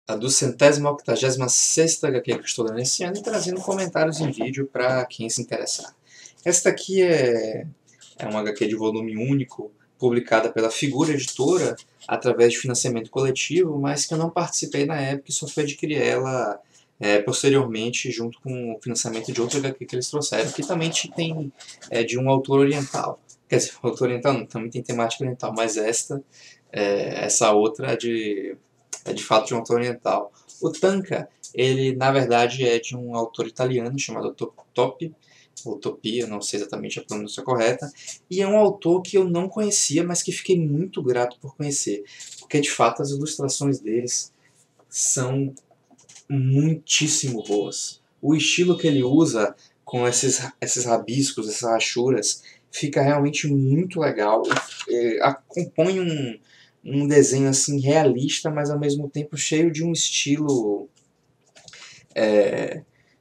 a 286ª HQ que eu estou lendo esse ano e trazendo comentários em vídeo para quem se interessar. Esta aqui é uma HQ de volume único, publicada pela Figura Editora, através de financiamento coletivo, mas que eu não participei na época e só fui adquirir ela posteriormente, junto com o financiamento de outra HQ que eles trouxeram, que também tem de um autor oriental. Quer dizer, autor oriental não, também tem temática oriental, mas essa outra é de fato de um autor oriental. O Tanka, ele na verdade é de um autor italiano chamado Utopia, não sei exatamente a pronúncia correta, e é um autor que eu não conhecia, mas que fiquei muito grato por conhecer, porque de fato as ilustrações deles são muitíssimo boas. O estilo que ele usa com esses rabiscos, essas rachuras, fica realmente muito legal. Compõe um desenho assim realista, mas ao mesmo tempo cheio de um estilo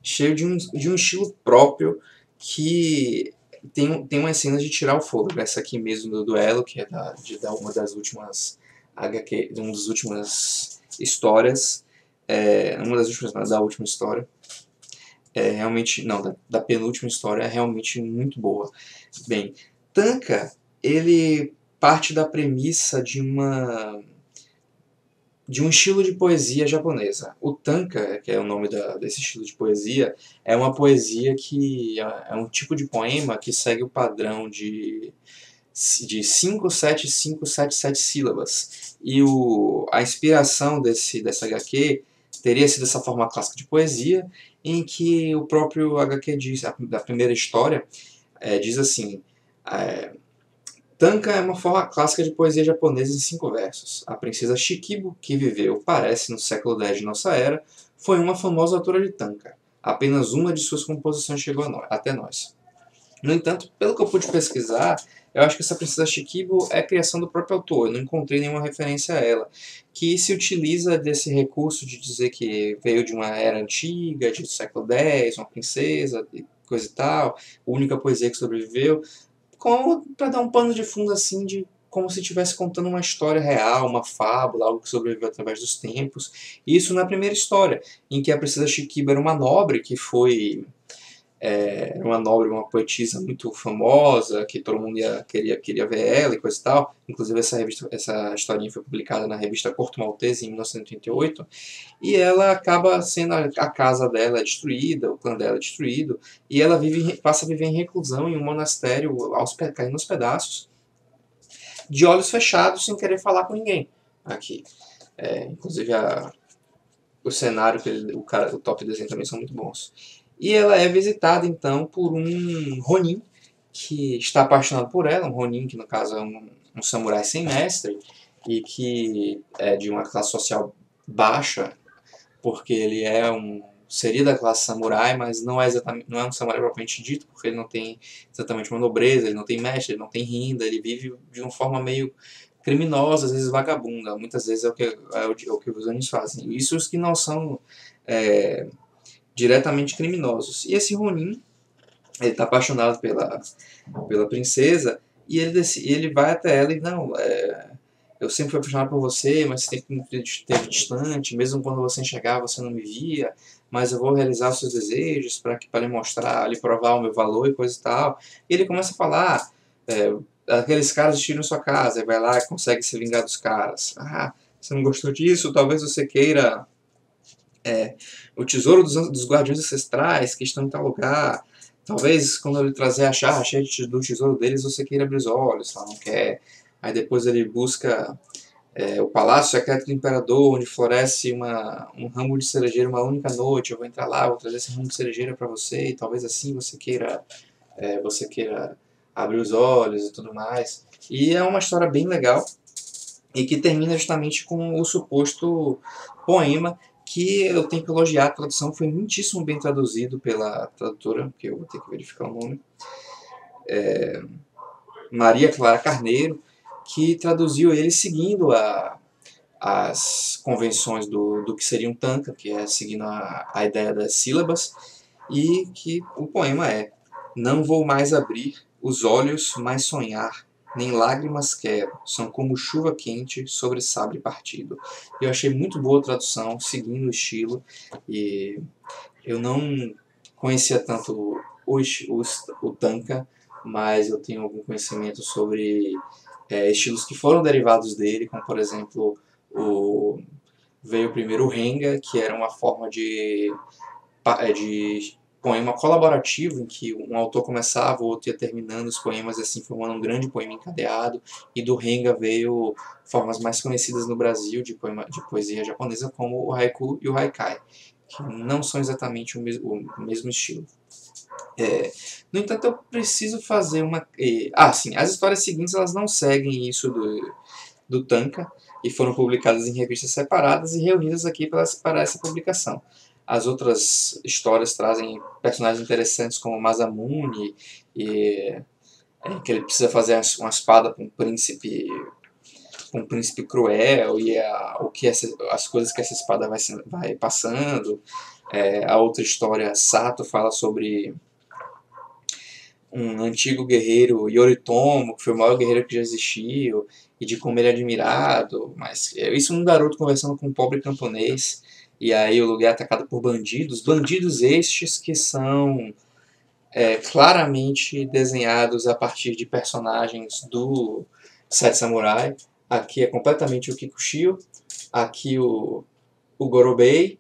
de um estilo próprio que tem umas cenas de tirar o fôlego. Essa aqui mesmo do duelo, que é uma das últimas HQ, uma das últimas histórias, uma das últimas, da última história, realmente, não, da penúltima história, é realmente muito boa. Bem, Tanka, ele parte da premissa de um estilo de poesia japonesa. O Tanka, que é o nome desse estilo de poesia, é uma poesia que é um tipo de poema que segue o padrão de 5, 7, 5, 7, 7 sílabas. E a inspiração dessa HQ teria sido essa forma clássica de poesia, em que o próprio HQ diz, da primeira história, diz assim: Tanka é uma forma clássica de poesia japonesa em 5 versos. A princesa Shikibu, que viveu, parece, no século X de nossa era, foi uma famosa autora de Tanka. Apenas uma de suas composições chegou até nós. No entanto, pelo que eu pude pesquisar, eu acho que essa princesa Shikibu é criação do próprio autor. Eu não encontrei nenhuma referência a ela. Que se utiliza desse recurso de dizer que veio de uma era antiga, do século X, uma princesa, coisa e tal, a única poesia que sobreviveu, para dar um pano de fundo assim de como se estivesse contando uma história real, uma fábula, algo que sobreviveu através dos tempos. Isso na primeira história, em que a princesa Shikibu era uma nobre que foi uma nobre, uma poetisa muito famosa, que todo mundo queria ver ela e coisa e tal. Inclusive essa historinha foi publicada na revista Corto Maltese em 1938. E ela acaba sendo a casa dela é destruída, o clã dela é destruído, e ela passa a viver em reclusão em um monastério, caindo aos pedaços, de olhos fechados, sem querer falar com ninguém. Aqui. Inclusive o cenário que o top desenho também são muito bons. E ela é visitada então por um Ronin que está apaixonado por ela, um Ronin que no caso é um samurai sem mestre e que é de uma classe social baixa, porque ele seria da classe samurai, mas não é um samurai propriamente dito, porque ele não tem exatamente uma nobreza, ele não tem mestre, ele não tem renda, ele vive de uma forma meio criminosa, às vezes vagabunda, muitas vezes é o que os anos fazem. Isso os que não são diretamente criminosos. E esse Ronin, ele está apaixonado pela princesa, e ele vai até ela e não, eu sempre fui apaixonado por você, mas você sempre esteve distante, mesmo quando você enxergava, você não me via, mas eu vou realizar os seus desejos para lhe mostrar, lhe provar o meu valor e coisa e tal. E ele começa a falar, aqueles caras destruíram sua casa, e vai lá e consegue se vingar dos caras. Ah, você não gostou disso? Talvez você queira o tesouro dos guardiões ancestrais que estão em tal lugar. Talvez quando ele trazer a jarra cheia do tesouro deles, você queira abrir os olhos, ela não quer. Aí depois ele busca o palácio secreto do imperador, onde floresce um ramo de cerejeira uma única noite. Eu vou entrar lá, vou trazer esse ramo de cerejeira para você, e talvez assim você queira abrir os olhos e tudo mais. E é uma história bem legal e que termina justamente com o suposto poema que eu tenho que elogiar. A tradução foi muitíssimo bem traduzido pela tradutora, que eu vou ter que verificar o nome, Maria Clara Carneiro, que traduziu ele seguindo as convenções do que seria um tanka, que é seguindo a ideia das sílabas, e que o poema é: não vou mais abrir os olhos, mas sonhar, nem lágrimas quero, são como chuva quente sobre sabre partido. Eu achei muito boa a tradução, seguindo o estilo, e eu não conhecia tanto o Tanka, mas eu tenho algum conhecimento sobre estilos que foram derivados dele, como por exemplo o veio primeiro o Renga, que era uma forma de poema colaborativo, em que um autor começava, o outro ia terminando os poemas, assim formando um grande poema encadeado, e do Renga veio formas mais conhecidas no Brasil de poesia japonesa, como o haiku e o haikai, que não são exatamente o mesmo estilo. No entanto, eu preciso fazer uma... sim, as histórias seguintes elas não seguem isso do Tanka, e foram publicadas em revistas separadas e reunidas aqui para essa publicação. As outras histórias trazem personagens interessantes como Masamune, que ele precisa fazer uma espada com um príncipe cruel, e as coisas que essa espada vai passando. A outra história, Sato, fala sobre um antigo guerreiro, Yoritomo, que foi o maior guerreiro que já existiu, e de como ele é admirado, mas isso um garoto conversando com um pobre camponês, e aí o lugar é atacado por bandidos estes que são claramente desenhados a partir de personagens do Sete Samurai. Aqui é completamente o Kikushio, aqui o Gorobei,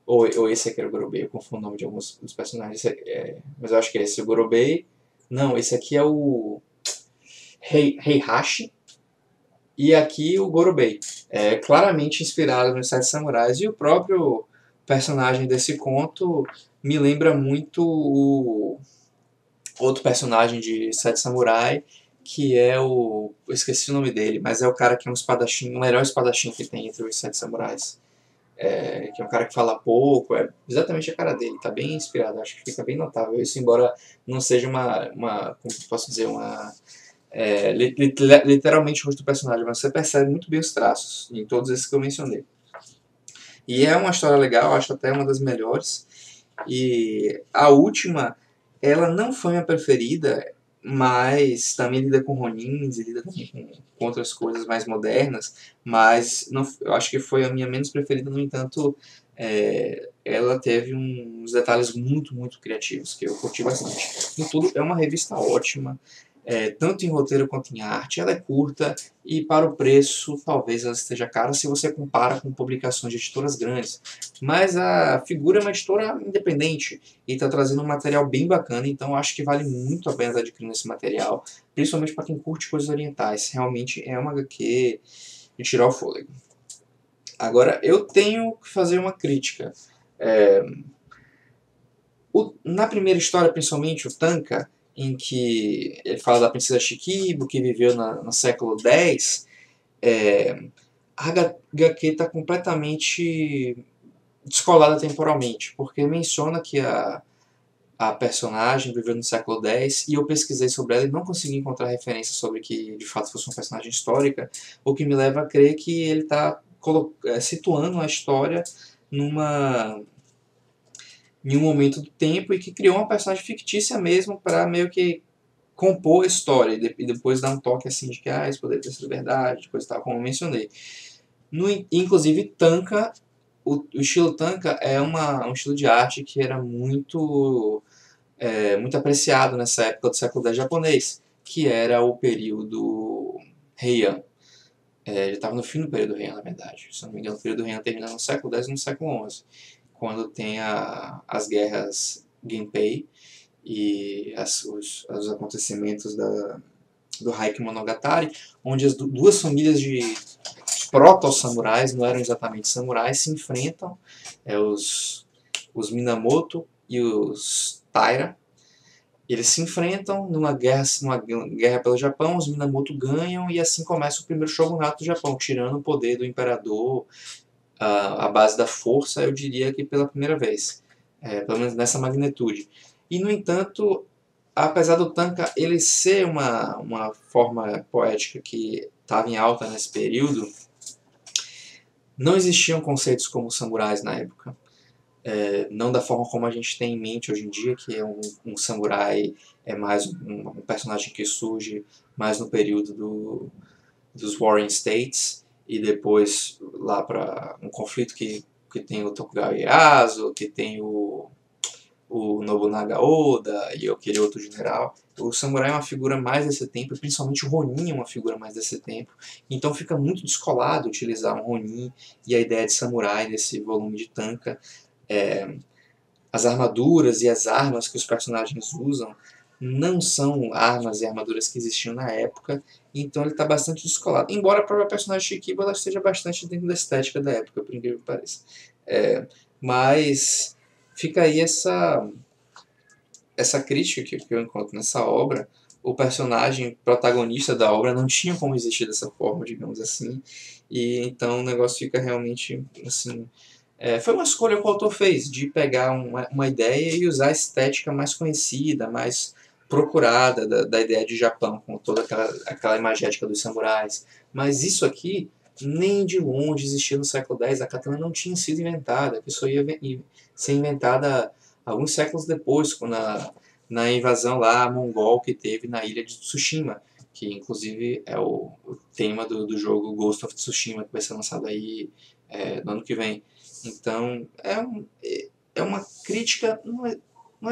ou esse aqui era o Gorobei, eu confundo o nome de alguns dos personagens, mas eu acho que é esse o Gorobei. Não, esse aqui é o Heihachi, e aqui o Gorobei. É claramente inspirado nos Sete Samurais, e o próprio personagem desse conto me lembra muito o outro personagem de Sete Samurai, que é eu esqueci o nome dele, mas é o cara que é um espadachim, o melhor espadachim que tem entre os Sete Samurais. Que é um cara que fala pouco, é exatamente a cara dele, tá bem inspirado, acho que fica bem notável. Isso, embora não seja como posso dizer, literalmente o rosto do personagem, mas você percebe muito bem os traços em todos esses que eu mencionei. E é uma história legal, acho até uma das melhores. E a última, ela não foi minha preferida, mas também lida com Ronins e lida também com outras coisas mais modernas, mas não, eu acho que foi a minha menos preferida. No entanto, ela teve uns detalhes muito, muito criativos que eu curti bastante. Em tudo, é uma revista ótima, tanto em roteiro quanto em arte. Ela é curta e, para o preço, talvez ela esteja cara se você compara com publicações de editoras grandes. Mas a Figura é uma editora independente e está trazendo um material bem bacana, então acho que vale muito a pena estar adquirindo esse material, principalmente para quem curte coisas orientais. Realmente é uma HQ de tirar o fôlego. Agora, eu tenho que fazer uma crítica. Na primeira história, principalmente, o Tanka, em que ele fala da princesa Shikibu, que viveu no século X, a HQ está completamente descolada temporalmente, porque menciona que a personagem viveu no século X, e eu pesquisei sobre ela e não consegui encontrar referência sobre que de fato fosse uma personagem histórica, o que me leva a crer que ele está situando a história em um momento do tempo, e que criou uma personagem fictícia mesmo para meio que compor a história e depois dar um toque assim de que isso poderia ter sido verdade, coisa e tal, como eu mencionei. Inclusive, Tanka, o estilo Tanka é um estilo de arte que era muito apreciado nessa época do século X japonês, que era o período Heian. Já estava no fim do período Heian, na verdade. Se eu não me engano, o período Heian termina no século X e no século XI, quando tem as guerras Genpei e os acontecimentos do Haikyuu Monogatari, onde as duas famílias de proto-samurais, não eram exatamente samurais, se enfrentam, os Minamoto e os Taira. Eles se enfrentam numa guerra pelo Japão, os Minamoto ganham, e assim começa o primeiro shogunato do Japão, tirando o poder do imperador, a base da força, eu diria que pela primeira vez, pelo menos nessa magnitude. E, no entanto, apesar do Tanka ele ser uma forma poética que estava em alta nesse período, não existiam conceitos como samurais na época. não da forma como a gente tem em mente hoje em dia, que é um samurai, é mais um personagem que surge mais no período dos Warring States, e depois lá para um conflito que tem o Tokugawa Ieyasu, que tem o Nobunaga Oda e aquele outro general. O samurai é uma figura mais desse tempo, e principalmente o Ronin é uma figura mais desse tempo. Então fica muito descolado utilizar um Ronin e a ideia de samurai nesse volume de Tanka. As armaduras e as armas que os personagens usam não são armas e armaduras que existiam na época, então ele está bastante descolado. Embora a própria personagem Shikibu ela esteja bastante dentro da estética da época, por incrível que pareça. Mas fica aí essa crítica que eu encontro nessa obra. O personagem protagonista da obra não tinha como existir dessa forma, digamos assim, e então o negócio fica realmente assim. Foi uma escolha que o autor fez, de pegar uma ideia e usar a estética mais conhecida, mais procurada da ideia de Japão, com toda aquela imagética dos samurais. Mas isso aqui nem de longe existia no século X. A katana não tinha sido inventada, que só ia ser inventada alguns séculos depois, na invasão lá mongol que teve na ilha de Tsushima, que inclusive é o tema do jogo Ghost of Tsushima, que vai ser lançado aí no ano que vem. Então, é uma crítica, não é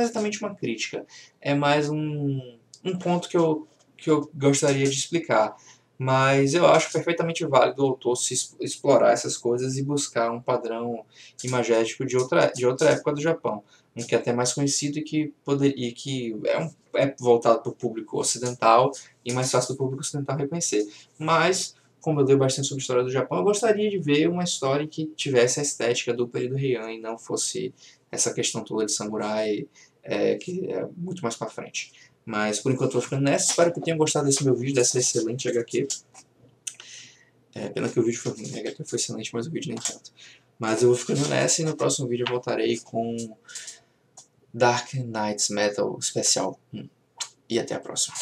exatamente uma crítica, é mais um ponto que eu gostaria de explicar. Mas eu acho perfeitamente válido o autor explorar essas coisas e buscar um padrão imagético de outra época do Japão. Um que é até mais conhecido e que é voltado para o público ocidental e mais fácil do público ocidental reconhecer. Mas como eu leio bastante sobre a história do Japão, eu gostaria de ver uma história que tivesse a estética do período Heian e não fosse essa questão toda de samurai, que é muito mais pra frente. Mas por enquanto eu vou ficando nessa. Espero que tenham gostado desse meu vídeo, dessa excelente HQ. Pena que o vídeo foi ruim, a HQ foi excelente, mas o vídeo nem tanto. Mas eu vou ficando nessa e no próximo vídeo eu voltarei com Dark Knights Metal Especial 1. E até a próxima.